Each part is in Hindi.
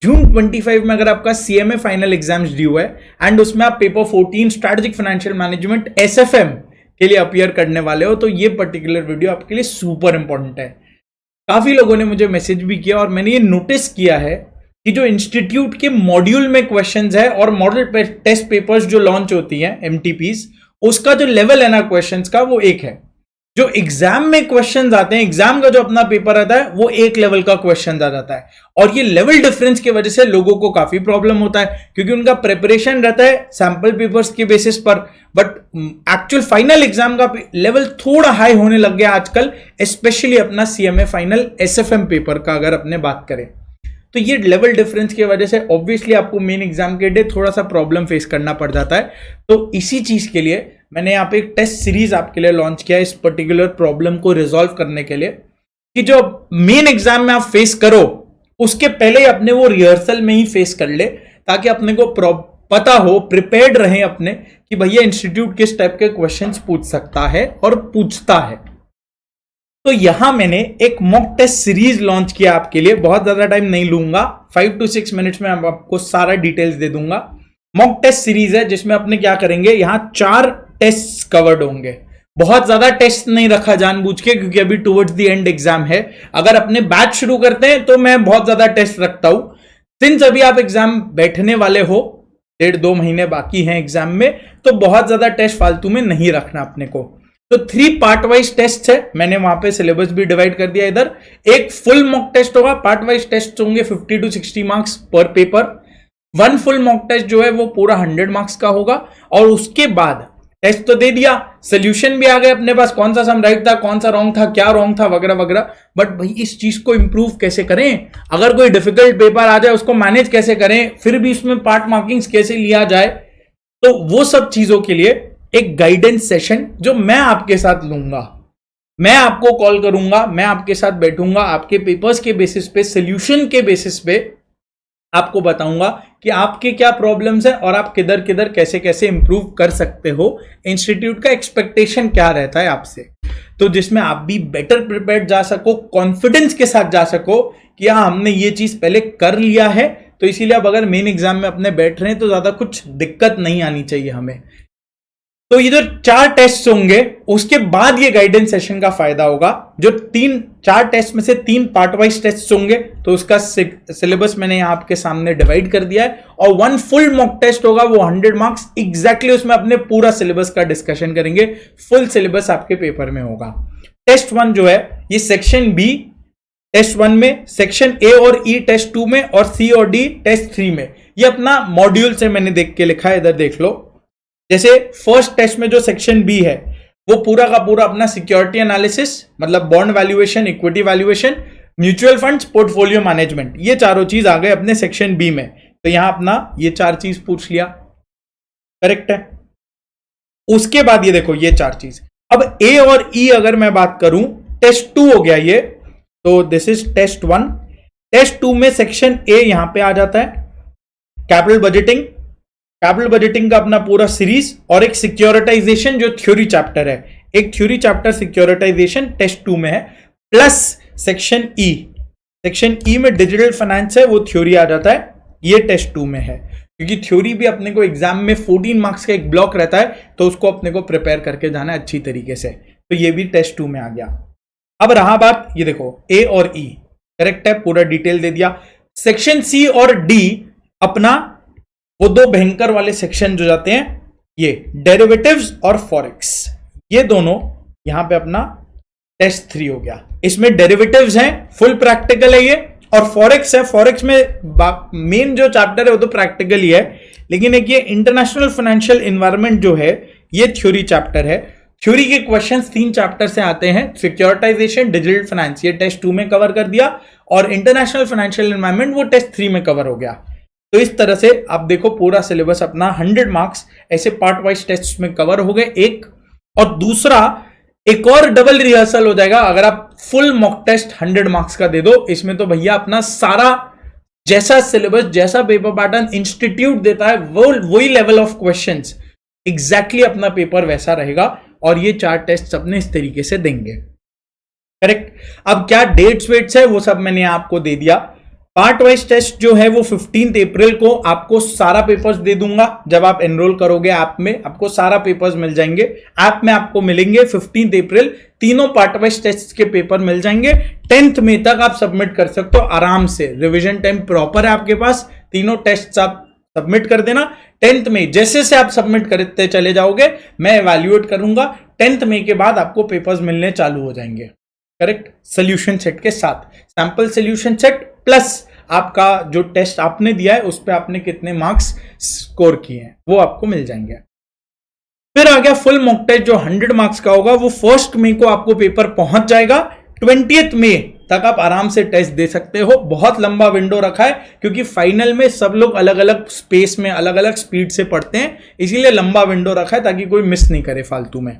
जून 25 में अगर आपका सीएमए फाइनल एग्जाम्स ड्यू है एंड उसमें आप paper 14 strategic financial management SFM के लिए अपीयर करने वाले हो, तो ये पर्टिकुलर वीडियो आपके लिए सुपर इंपॉर्टेंट है। काफी लोगों ने मुझे मैसेज भी किया और मैंने ये नोटिस किया है कि जो इंस्टीट्यूट के मॉड्यूल में क्वेश्चंस है और मॉडल टेस्ट पेपर्स जो लॉन्च होती हैं एमटीपीज, उसका जो लेवल है ना क्वेश्चंस का वो एक है। जो एग्जाम में क्वेश्चंस आते हैं, एग्जाम का जो अपना पेपर आता है वो एक लेवल का क्वेश्चन आ जाता है, और ये लेवल डिफरेंस की वजह से लोगों को काफी प्रॉब्लम होता है, क्योंकि उनका प्रिपरेशन रहता है सैंपल पेपर्स के बेसिस पर, बट एक्चुअल फाइनल एग्जाम का लेवल थोड़ा हाई होने लग गया आजकल, स्पेशली अपना सीएमए फाइनल एसएफएम पेपर का अगर अपने बात करें। तो ये लेवल डिफरेंस की वजह से ऑब्वियसली आपको मेन एग्जाम के डे थोड़ा सा प्रॉब्लम फेस करना पड़ जाता है। तो इसी चीज के लिए मैंने यहाँ पे एक टेस्ट सीरीज आपके लिए लॉन्च किया है, इस पर्टिकुलर प्रॉब्लम को रिजॉल्व करने के लिए, कि जो मेन एग्जाम में आप फेस करो उसके पहले ही अपने वो रिहर्सल में ही फेस कर ले, ताकि अपने को पता हो, प्रिपेयर्ड रहे अपने, कि भैया इंस्टीट्यूट किस टाइप के क्वेश्चंस पूछ सकता है और पूछता है। तो यहां मैंने एक मॉक टेस्ट सीरीज लॉन्च किया आपके लिए, बहुत ज्यादा टाइम नहीं लूंगा, 5 to 6 मिनट्स में आपको सारा डिटेल्स दे दूंगा। मॉक टेस्ट सीरीज है जिसमें अपने क्या करेंगे, यहां 4 टेस्ट कवर्ड होंगे। बहुत ज्यादा टेस्ट नहीं रखा जानबूझ के, क्योंकि अभी टुवर्ड्स द एंड एग्जाम है। अगर अपने बैच शुरू करते हैं तो मैं बहुत ज्यादा टेस्ट रखता हूं। सिंस अभी आप एग्जाम बैठने वाले हो, 1.5-2 महीने बाकी हैं एग्जाम में, तो बहुत ज्यादा टेस्ट फालतू में नहीं रखना अपने को। तो 3 पार्ट वाइज टेस्ट है, मैंने वहां पे सिलेबस भी डिवाइड कर दिया। इधर एक फुल मॉक टेस्ट होगा, पार्ट वाइज टेस्ट होंगे 50 to 60 मार्क्स पर पेपर। 1 फुल मॉक टेस्ट जो है वो पूरा 100 मार्क्स का होगा, और उसके बाद टेस्ट तो दे दिया, सोल्यूशन भी आ गए अपने पास, कौन सा सम राइट था, कौन सा रॉन्ग था, क्या रॉन्ग था, वगैरह वगैरह। बट भाई इस चीज को इंप्रूव कैसे करें, अगर कोई डिफिकल्ट पेपर आ जाए उसको मैनेज कैसे करें, फिर भी उसमें पार्ट मार्किंग्स कैसे लिया जाए, तो वो सब चीजों के लिए एक गाइडेंस सेशन जो मैं आपके साथ लूंगा, मैं आपको कॉल करूंगा, मैं आपके साथ बैठूंगा, आपके पेपर्स के बेसिस पे, सोल्यूशन के बेसिस पे आपको बताऊंगा कि आपके क्या प्रॉब्लम्स है और आप किधर किधर कैसे कैसे इंप्रूव कर सकते हो, इंस्टीट्यूट का एक्सपेक्टेशन क्या रहता है आपसे, तो जिसमें आप भी बेटर प्रिपेयर्ड जा सको, कॉन्फिडेंस के साथ जा सको कि हाँ हमने ये चीज पहले कर लिया है। तो इसीलिए अब अगर मेन एग्जाम में अपने बैठ रहे हैं तो ज्यादा कुछ दिक्कत नहीं आनी चाहिए हमें। तो इधर 4 टेस्ट होंगे, उसके बाद ये गाइडेंस सेशन का फायदा होगा। जो 4 टेस्ट में से 3 पार्ट वाइज टेस्ट होंगे, तो उसका सिलेबस मैंने यहां आपके सामने डिवाइड कर दिया है, और 1 फुल मॉक टेस्ट होगा, वो 100 मार्क्स एग्जैक्टली, उसमें अपने पूरा सिलेबस का डिस्कशन करेंगे, फुल सिलेबस आपके पेपर में होगा। टेस्ट 1 जो है ये सेक्शन बी टेस्ट 1 में, सेक्शन ए और ई टेस्ट 2 में, और सी और डी टेस्ट 3 में। ये अपना मॉड्यूल से मैंने देख के लिखा है, इधर देख लो। जैसे फर्स्ट टेस्ट में जो सेक्शन बी है वो पूरा का पूरा अपना सिक्योरिटी एनालिसिस, मतलब bond valuation, equity valuation, mutual funds, portfolio management, ये चारों चीज आ गए अपने सेक्शन बी में। तो यहां अपना ये 4 चीज पूछ लिया, करेक्ट है। उसके बाद ये देखो ये 4 चीज। अब ए और ई अगर मैं बात करूं, टेस्ट 2 हो गया ये, तो दिस इज टेस्ट 1। टेस्ट 2 में सेक्शन ए यहां पे आ जाता है, कैपिटल बजटिंग, कैपिटल बजटिंग का अपना पूरा सीरीज, और एक सिक्योरिटाइजेशन जो थ्योरी चैप्टर है, एक थ्योरी चैप्टर सिक्योरिटाइजेशन टेस्ट 2 में है, plus section E. Section E में डिजिटल फाइनेंस है, वो थ्योरी आ जाता है, ये टेस्ट 2 में है, क्योंकि थ्योरी भी अपने को एग्जाम में 14 मार्क्स का एक ब्लॉक रहता है, तो उसको अपने को प्रिपेयर करके जाना है अच्छी तरीके से। तो ये भी टेस्ट 2 में आ गया। अब रहा बात, ये देखो ए और ई करेक्ट है, पूरा डिटेल दे दिया। सेक्शन सी और डी अपना वो 2 भयंकर वाले सेक्शन जो जाते हैं, ये डेरिवेटिव्स और फॉरेक्स, ये दोनों यहां पे अपना टेस्ट 3 हो गया। इसमें डेरिवेटिव्स हैं, फुल प्रैक्टिकल है ये, और फॉरेक्स है। फॉरेक्स में मेन जो चैप्टर है वो तो प्रैक्टिकल ही है, लेकिन एक ये इंटरनेशनल फाइनेंशियल एनवायरनमेंट जो है ये थ्योरी चैप्टर है। थ्योरी के क्वेश्चंस 3 चैप्टर से आते हैं, सिक्योरिटाइजेशन, डिजिटल फाइनेंस, ये टेस्ट 2 में कवर कर दिया, और इंटरनेशनल फाइनेंशियल एनवायरनमेंट वो टेस्ट 3 में कवर हो गया। तो इस तरह से आप देखो पूरा सिलेबस अपना 100 मार्क्स ऐसे पार्ट वाइज टेस्ट में कवर हो गए एक, और दूसरा एक और डबल रिहर्सल हो जाएगा अगर आप फुल मॉक टेस्ट 100 मार्क्स का दे दो। इसमें तो भैया अपना सारा जैसा सिलेबस, जैसा पेपर पैटर्न इंस्टीट्यूट देता है, वो वही लेवल ऑफ क्वेश्चंस एग्जैक्टली अपना पेपर वैसा रहेगा, और ये 4 टेस्ट अपने इस तरीके से देंगे, करेक्ट। अब क्या डेट्स वेट्स है वो सब मैंने आपको दे दिया। पार्ट वाइज टेस्ट जो है वो 15 अप्रैल को आपको सारा पेपर्स दे दूंगा। जब आप एनरोल करोगे ऐप में आपको सारा पेपर्स मिल जाएंगे। ऐप में आपको मिलेंगे 15 अप्रैल, तीनों पार्ट वाइज टेस्ट के पेपर मिल जाएंगे। 10th मई तक आप सबमिट कर सकते हो आराम से, रिविजन टाइम प्रॉपर है आपके पास। तीनों टेस्ट आप सबमिट कर देना। 10th मई जैसे से आप सबमिट करते चले जाओगे मैं इवैल्यूएट करूंगा। 10th मई के बाद आपको पेपर्स मिलने चालू हो जाएंगे, करेक्ट, सोल्यूशन सेट के साथ। सैंपल सोल्यूशन सेट प्लस आपका जो टेस्ट आपने दिया है उस पर आपने कितने मार्क्स स्कोर किए हैं वो आपको मिल जाएंगे। फिर आ गया फुल मॉक टेस्ट जो 100 मार्क्स का होगा, वो 1 मई को आपको पेपर पहुंच जाएगा। 20 मई तक आप आराम से टेस्ट दे सकते हो। बहुत लंबा विंडो रखा है क्योंकि फाइनल में सब लोग अलग अलग स्पेस में अलग अलग स्पीड से पढ़ते हैं, इसीलिए लंबा विंडो रखा है ताकि कोई मिस नहीं करे फालतू में।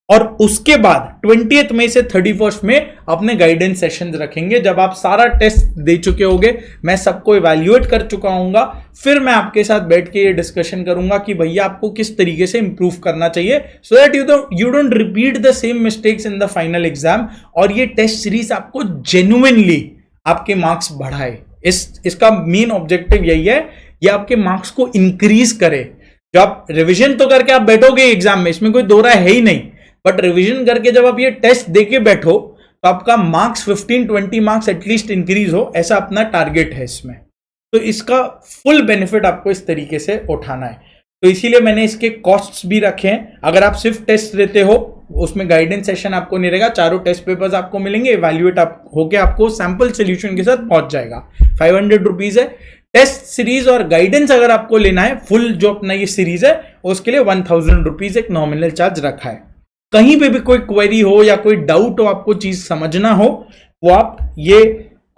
और उसके बाद 20 मई से 31 में अपने गाइडेंस सेशन रखेंगे। जब आप सारा टेस्ट दे चुके होगे, मैं सबको इवैल्यूएट कर चुका हूंगा, फिर मैं आपके साथ बैठ के ये डिस्कशन करूंगा कि भैया आपको किस तरीके से इंप्रूव करना चाहिए so that you don't repeat the same mistakes in the final exam. और ये टेस्ट सीरीज आपको जेन्युइनली आपके मार्क्स बढ़ाए। इसका मेन ऑब्जेक्टिव यही है, ये आपके मार्क्स को इंक्रीज करे। जो आप रिविजन तो करके आप बैठोगे एग्जाम में, इसमें कोई दो राय है ही नहीं, बट रिवीजन करके जब आप ये टेस्ट देके बैठो तो आपका मार्क्स 15-20 मार्क्स एटलीस्ट इंक्रीज हो, ऐसा अपना टारगेट है इसमें। तो इसका फुल बेनिफिट आपको इस तरीके से उठाना है। तो इसीलिए मैंने इसके कॉस्ट्स भी रखे हैं। अगर आप सिर्फ टेस्ट देते हो उसमें गाइडेंस सेशन आपको नहीं रहेगा, चारों टेस्ट पेपर्स आपको मिलेंगे, इवैल्यूएट होके आपको सैंपल सोल्यूशन के साथ पहुंच जाएगा। 500 रुपीज है। टेस्ट सीरीज और गाइडेंस अगर आपको लेना है फुल जो अपना ये सीरीज है उसके लिए 1000 रुपीज एक नॉमिनल चार्ज रखा है। कहीं पे भी कोई क्वेरी हो या कोई डाउट हो, आपको चीज समझना हो, वो आप ये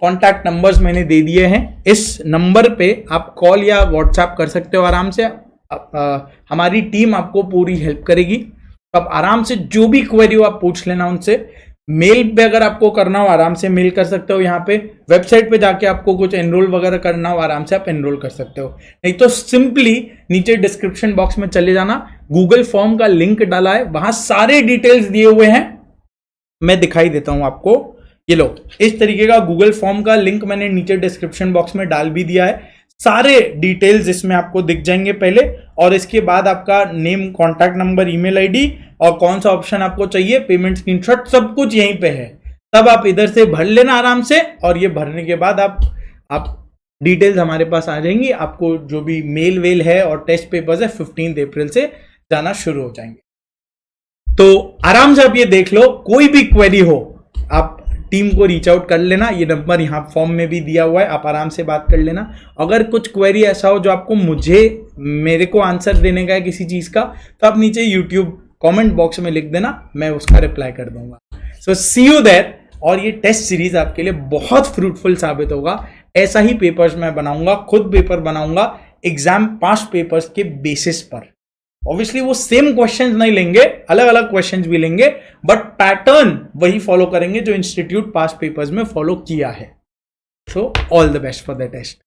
कॉन्टैक्ट नंबर्स मैंने दे दिए हैं, इस नंबर पे आप कॉल या व्हाट्सएप कर सकते हो आराम से। हमारी टीम आपको पूरी हेल्प करेगी। तो आप आराम से जो भी क्वेरी हो आप पूछ लेना उनसे। मेल पे अगर आपको करना हो आराम से मेल कर सकते हो। यहाँ पे वेबसाइट पे जाके आपको कुछ एनरोल वगैरह करना हो आराम से आप एनरोल कर सकते हो। नहीं तो सिंपली नीचे डिस्क्रिप्शन बॉक्स में चले जाना, गूगल फॉर्म का लिंक डाला है, वहां सारे डिटेल्स दिए हुए हैं। मैं दिखाई देता हूं आपको, ये लो, इस तरीके का गूगल फॉर्म का लिंक मैंने नीचे डिस्क्रिप्शन बॉक्स में डाल भी दिया है। सारे डिटेल्स इसमें आपको दिख जाएंगे पहले, और इसके बाद आपका name, contact number, email ID और कौन सा ऑप्शन आपको चाहिए, पेमेंट स्क्रीनशॉट, सब कुछ यहीं पे है। तब आप इधर से भर लेना आराम से, और ये भरने के बाद आप डिटेल्स हमारे पास आ जाएंगी। आपको जो भी मेल वेल है और टेस्ट पेपर्स है 15 अप्रैल से जाना शुरू हो जाएंगे। तो आराम से आप ये देख लो, कोई भी क्वेरी हो आप टीम को रीच आउट कर लेना। ये नंबर यहाँ फॉर्म में भी दिया हुआ है, आप आराम से बात कर लेना। अगर कुछ क्वेरी ऐसा हो जो आपको मेरे को आंसर देने का है किसी चीज का, तो आप नीचे यूट्यूब कमेंट बॉक्स में लिख देना, मैं उसका रिप्लाई कर दूंगा। सो सी यू देयर। और ये टेस्ट सीरीज आपके लिए बहुत फ्रूटफुल साबित होगा। ऐसा ही पेपर्स मैं बनाऊंगा, खुद पेपर बनाऊंगा एग्जाम पास पेपर्स के बेसिस पर। ऑब्वियसली वो सेम क्वेश्चंस नहीं लेंगे, अलग अलग क्वेश्चंस भी लेंगे, बट पैटर्न वही फॉलो करेंगे जो इंस्टीट्यूट पास पेपर्स में फॉलो किया है। So all the best for the test.